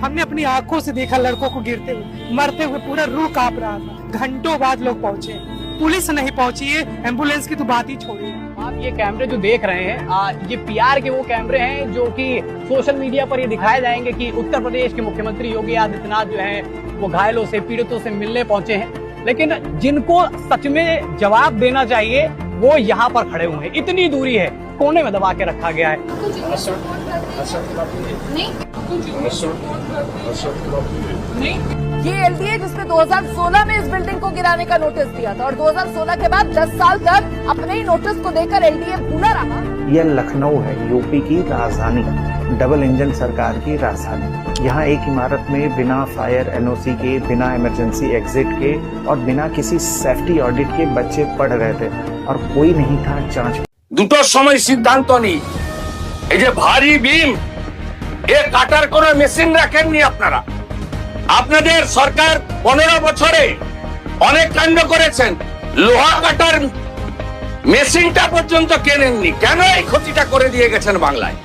हमने अपनी आंखों से देखा लड़कों को गिरते हुए, मरते हुए, पूरा रूह कांप रहा था। घंटों बाद लोग पहुंचे, पुलिस नहीं पहुंची है, एम्बुलेंस की तो बात ही छोड़िए। आप ये कैमरे जो देख रहे हैं, ये पीआर के वो कैमरे हैं जो कि सोशल मीडिया पर ये दिखाए जाएंगे कि उत्तर प्रदेश के मुख्यमंत्री योगी आदित्यनाथ जो हैं वो घायलों से, पीड़ितों से मिलने पहुंचे हैं। लेकिन जिनको सच में जवाब देना चाहिए वो यहाँ पर खड़े हुए हैं। इतनी दूरी है, कोने में दबा के रखा गया है। ये एलडीए जिसने 2016 में इस बिल्डिंग को गिराने का नोटिस दिया था और 2016 के बाद 10 साल तक अपने ही नोटिस को देकर एलडीए भूला रहा। यह लखनऊ है, यूपी की राजधानी, डबल इंजन सरकार की राजधानी। यहाँ एक इमारत में बिना फायर एनओसी के, बिना इमरजेंसी एग्जिट के और बिना किसी सेफ्टी ऑडिट के बच्चे पढ़ रहे थे और कोई नहीं था जांच। দুটোর সময় সিদ্ধান্ত নেই। এই যে ভারী বিম এ কাটার কোনো মেশিন রাখেননি আপনারা। আপনাদের সরকার 15 বছরে অনেক কাণ্ড করেছেন, লোহা কাটার মেশিনটা পর্যন্ত কেনেননি। কেন এই ক্ষতিটা করে দিয়ে গেছেন বাংলায়?